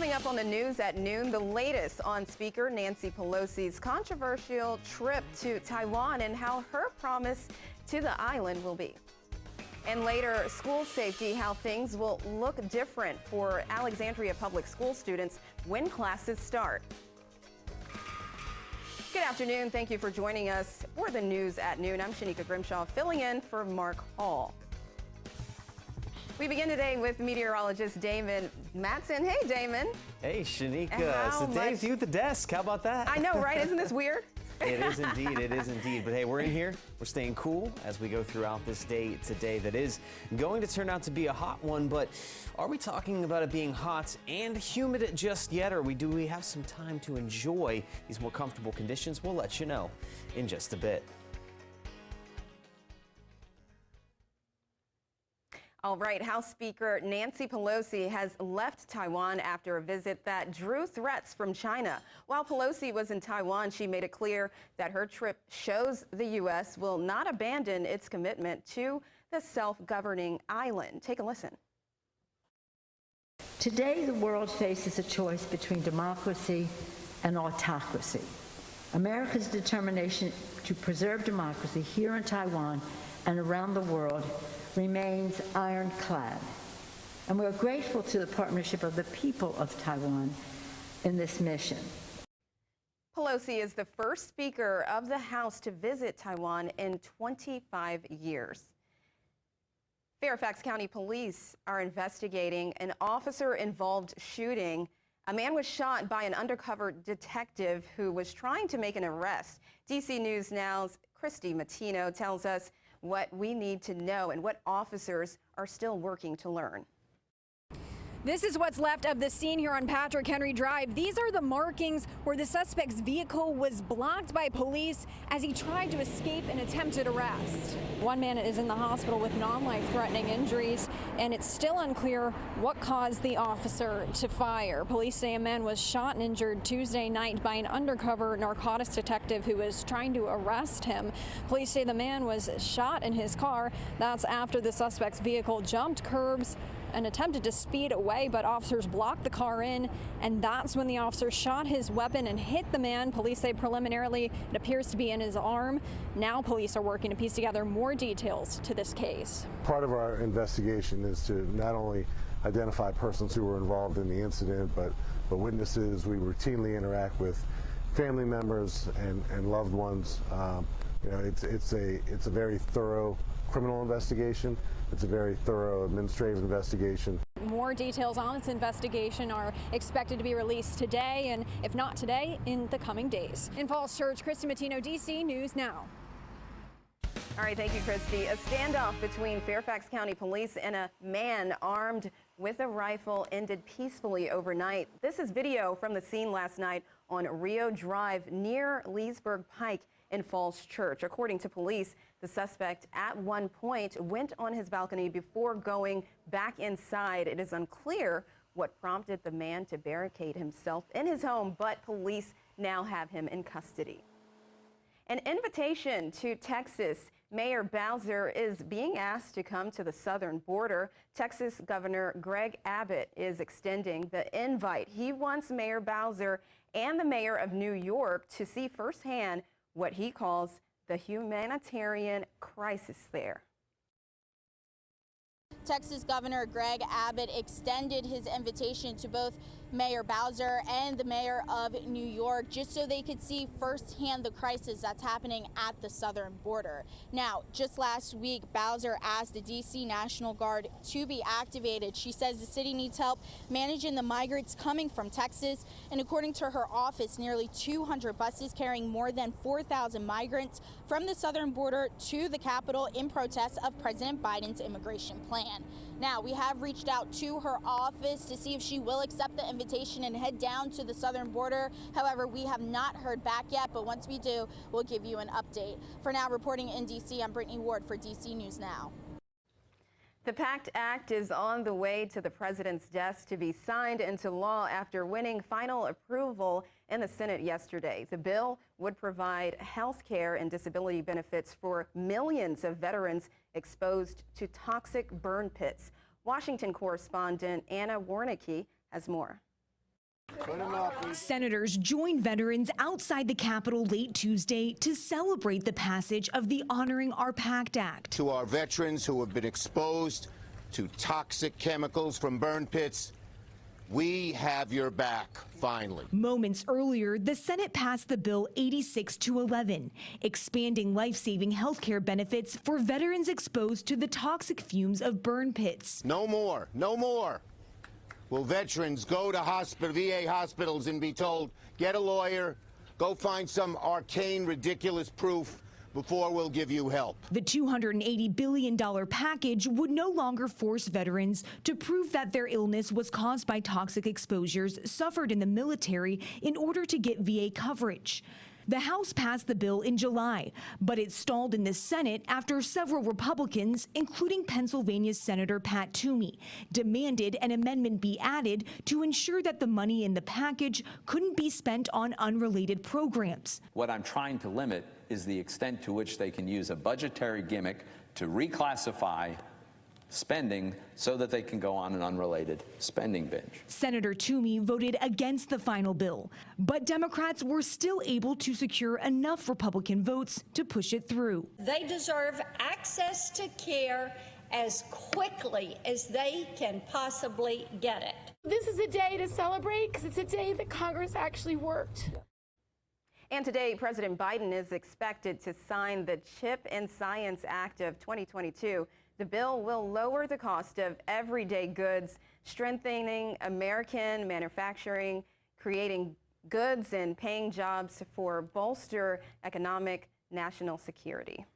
Coming up on the news at noon, the latest on Speaker Nancy Pelosi's controversial trip to Taiwan and how her promise to the island will be. And later, school safety, how things will look different for Alexandria Public School students when classes start. Good afternoon. Thank you for joining us for the news at noon. I'm Shanika Grimshaw, filling in for Mark Hall. We begin today with meteorologist Damon Matson. Hey, Damon. Hey, Shanika. So Dave's you at the desk. How about that? I know, right? Isn't this weird? It is indeed. It is indeed. But hey, we're in here. We're staying cool as we go throughout this day today that is going to turn out to be a hot one. But are we talking about it being hot and humid just yet? Or do we have some time to enjoy these more comfortable conditions? We'll let you know in just a bit. All right, House Speaker Nancy Pelosi has left Taiwan after a visit that drew threats from China. While Pelosi was in Taiwan, she made it clear that her trip shows the U.S. will not abandon its commitment to the self-governing island. Take a listen. Today, the world faces a choice between democracy and autocracy. America's determination to preserve democracy here in Taiwan and around the world remains ironclad. And we're grateful to the partnership of the people of Taiwan in this mission. Pelosi is the first Speaker of the House to visit Taiwan in 25 years. Fairfax County Police are investigating an officer-involved shooting. A man was shot by an undercover detective who was trying to make an arrest. DC News Now's Christy Matino tells us what we need to know and what officers are still working to learn. This is what's left of the scene here on Patrick Henry Drive. These are the markings where the suspect's vehicle was blocked by police as he tried to escape an attempted arrest. One man is in the hospital with non-life-threatening injuries, and it's still unclear what caused the officer to fire. Police say a man was shot and injured Tuesday night by an undercover narcotics detective who was trying to arrest him. Police say the man was shot in his car. That's after the suspect's vehicle jumped curbs and attempted to speed away, but officers blocked the car in, and that's when the officer shot his weapon and hit the man. Police say preliminarily it appears to be in his arm. Now police are working to piece together more details to this case. Part of our investigation is to not only identify persons who were involved in the incident, but witnesses. We routinely interact with family members and loved ones. You know, it's a very thorough criminal investigation. It's a very thorough administrative investigation. More details on this investigation are expected to be released today, and if not today, in the coming days. In Falls Church, Christy Matino, DC News Now. All right, thank you, Christy. A standoff between Fairfax County Police and a man armed with a rifle ended peacefully overnight. This is video from the scene last night on Rio Drive near Leesburg Pike in Falls Church. According to police, the suspect at one point went on his balcony before going back inside. It is unclear what prompted the man to barricade himself in his home, but police now have him in custody. An invitation to Texas. Mayor Bowser is being asked to come to the southern border. Texas Governor Greg Abbott is extending the invite. He wants Mayor Bowser and the mayor of New York to see firsthand what he calls the humanitarian crisis there. Texas Governor Greg Abbott extended his invitation to both Mayor Bowser and the mayor of New York just so they could see firsthand the crisis that's happening at the southern border. Now, just last week, Bowser asked the D.C. National Guard to be activated. She says the city needs help managing the migrants coming from Texas. And according to her office, nearly 200 buses carrying more than 4,000 migrants from the southern border to the Capitol in protest of President Biden's immigration plan. Now, we have reached out to her office to see if she will accept the invitation and head down to the southern border. However, we have not heard back yet, but once we do, we'll give you an update. For now, reporting in D.C., I'm Brittany Ward for DC News Now. The PACT Act is on the way to the president's desk to be signed into law after winning final approval in the Senate yesterday. The bill would provide health care and disability benefits for millions of veterans exposed to toxic burn pits. Washington correspondent Anna Warnicki has more. Senators joined veterans outside the Capitol late Tuesday to celebrate the passage of the Honoring Our Pact Act. To our veterans who have been exposed to toxic chemicals from burn pits, we have your back, finally. Moments earlier, the Senate passed the bill 86-11, expanding life-saving health care benefits for veterans exposed to the toxic fumes of burn pits. No more, no more will veterans go to VA hospitals and be told, get a lawyer, go find some arcane, ridiculous proof before we'll give you help. The $280 billion package would no longer force veterans to prove that their illness was caused by toxic exposures suffered in the military in order to get VA coverage. The House passed the bill in July, but it stalled in the Senate after several Republicans, including Pennsylvania's Senator Pat Toomey, demanded an amendment be added to ensure that the money in the package couldn't be spent on unrelated programs. What I'm trying to limit is the extent to which they can use a budgetary gimmick to reclassify spending so that they can go on an unrelated spending binge. Senator Toomey voted against the final bill, but Democrats were still able to secure enough Republican votes to push it through. They deserve access to care as quickly as they can possibly get it. This is a day to celebrate because it's a day that Congress actually worked. And today, President Biden is expected to sign the CHIP and Science Act of 2022. The bill will lower the cost of everyday goods, strengthening American manufacturing, creating goods and paying jobs for bolster economic national security.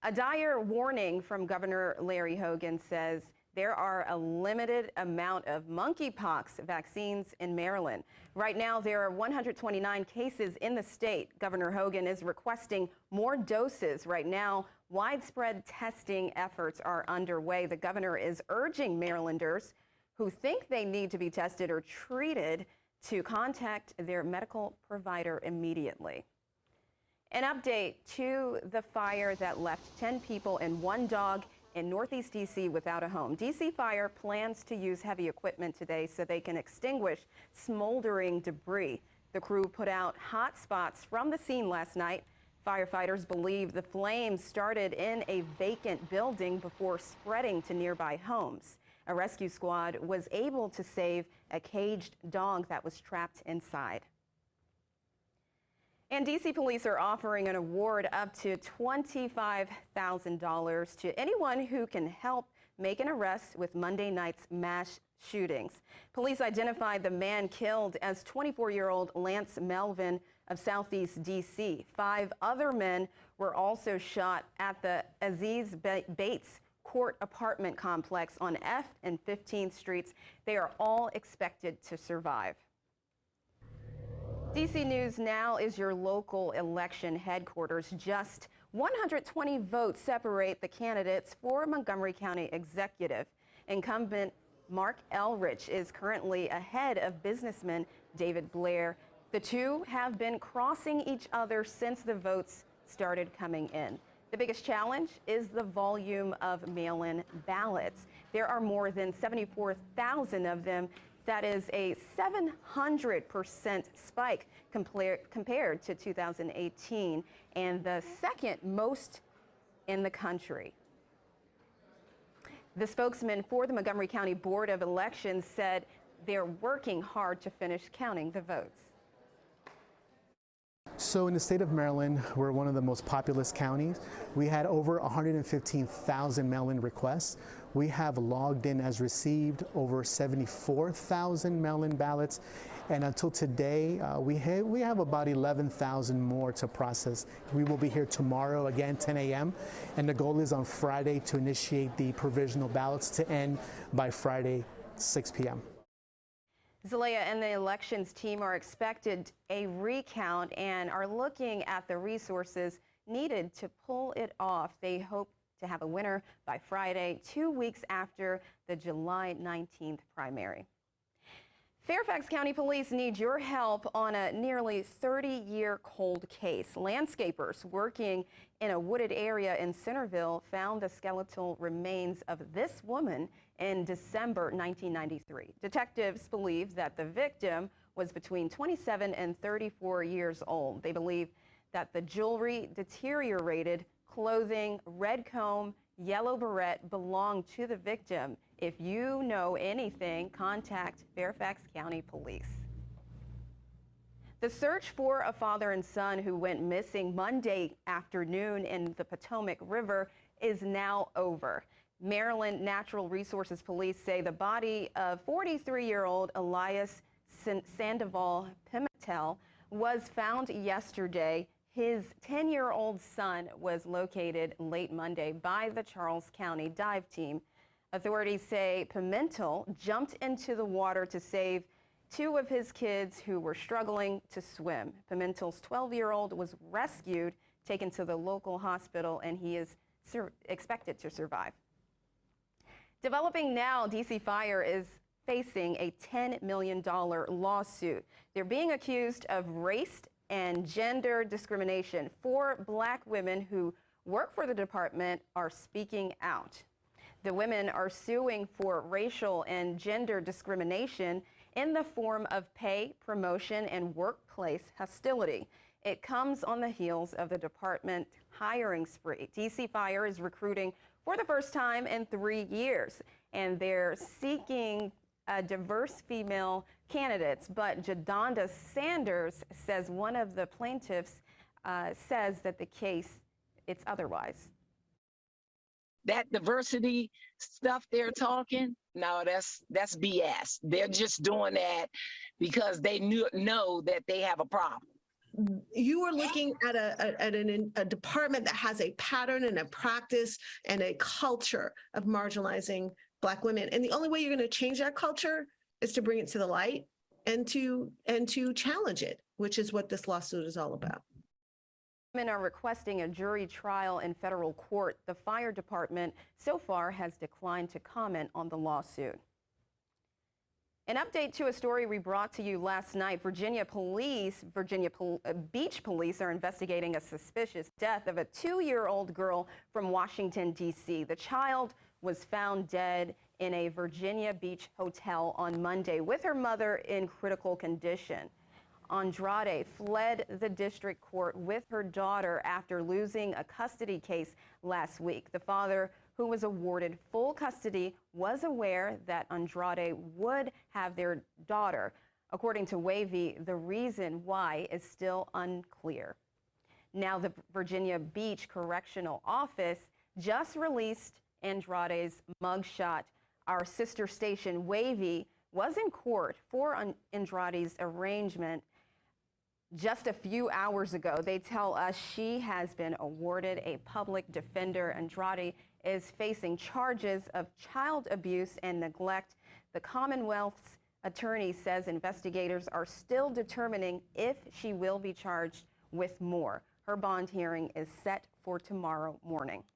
A dire warning from Governor Larry Hogan says there are a limited amount of monkeypox vaccines in Maryland. Right now, there are 129 cases in the state. Governor Hogan is requesting more doses. Right now, widespread testing efforts are underway. The governor is urging Marylanders who think they need to be tested or treated to contact their medical provider immediately. An update to the fire that left 10 people and 1 dog in Northeast D.C. without a home. D.C. Fire plans to use heavy equipment today so they can extinguish smoldering debris. The crew put out hot spots from the scene last night. Firefighters believe the flames started in a vacant building before spreading to nearby homes. A rescue squad was able to save a caged dog that was trapped inside. And D.C. police are offering an award up to $25,000 to anyone who can help make an arrest with Monday night's mass shootings. Police identified the man killed as 24-year-old Lance Melvin of Southeast D.C. 5 other men were also shot at the Aziz Bates Court apartment complex on F and 15th Streets. They are all expected to survive. DC News Now is your local election headquarters. Just 120 votes separate the candidates for Montgomery County Executive. Incumbent Mark Elrich is currently ahead of businessman David Blair. The two have been crossing each other since the votes started coming in. The biggest challenge is the volume of mail-in ballots. There are more than 74,000 of them. That is a 700% spike compared to 2018 and the second most in the country. The spokesman for the Montgomery County Board of Elections said they're working hard to finish counting the votes. So in the state of Maryland, we're one of the most populous counties. We had over 115,000 mail-in requests. We have logged in as received over 74,000 mail-in ballots. And until today, we have about 11,000 more to process. We will be here tomorrow, again, 10 a.m. And the goal is on Friday to initiate the provisional ballots to end by Friday, 6 p.m. Zelaya and the elections team are expected a recount and are looking at the resources needed to pull it off. They hope to have a winner by Friday, 2 weeks after the July 19th primary. Fairfax County Police need your help on a nearly 30-year cold case. Landscapers working in a wooded area in Centerville found the skeletal remains of this woman in December 1993. Detectives believe that the victim was between 27 and 34 years old. They believe that the jewelry deteriorated, clothing, red comb, yellow beret belonged to the victim. If you know anything, contact Fairfax County Police. The search for a father and son who went missing Monday afternoon in the Potomac River is now over. Maryland Natural Resources Police say the body of 43-year-old Elias Sandoval Pimentel was found yesterday. His 10-year-old son was located late Monday by the Charles County dive team. Authorities say Pimentel jumped into the water to save two of his kids who were struggling to swim. Pimentel's 12-year-old was rescued, taken to the local hospital, and he is expected to survive. Developing now, DC Fire is facing a $10 million lawsuit. They're being accused of race and gender discrimination. 4 Black women who work for the department are speaking out. The women are suing for racial and gender discrimination in the form of pay, promotion, and workplace hostility. It comes on the heels of the department hiring spree. DC Fire is recruiting for the first time in 3 years, and they're seeking diverse female candidates. But Jadonda Sanders says one of the plaintiffs says that the case, it's otherwise. That diversity stuff they're talking, no, that's BS. They're just doing that because they know that they have a problem. You are looking at a department that has a pattern and a practice and a culture of marginalizing Black women. And the only way you're going to change that culture is to bring it to the light and to challenge it, which is what this lawsuit is all about. Women are requesting a jury trial in federal court. The fire department so far has declined to comment on the lawsuit. An update to a story we brought to you last night. Virginia Beach Police are investigating a suspicious death of a 2-year-old girl from Washington, D.C. The child was found dead in a Virginia Beach hotel on Monday with her mother in critical condition. Andrade fled the district court with her daughter after losing a custody case last week. The father, who was awarded full custody, was aware that Andrade would have their daughter. According to Wavy, the reason why is still unclear. Now, the Virginia Beach Correctional Office just released Andrade's mugshot. Our sister station, Wavy, was in court for Andrade's arraignment just a few hours ago. They tell us she has been awarded a public defender. Andrade is facing charges of child abuse and neglect. The Commonwealth's attorney says investigators are still determining if she will be charged with more. Her bond hearing is set for tomorrow morning.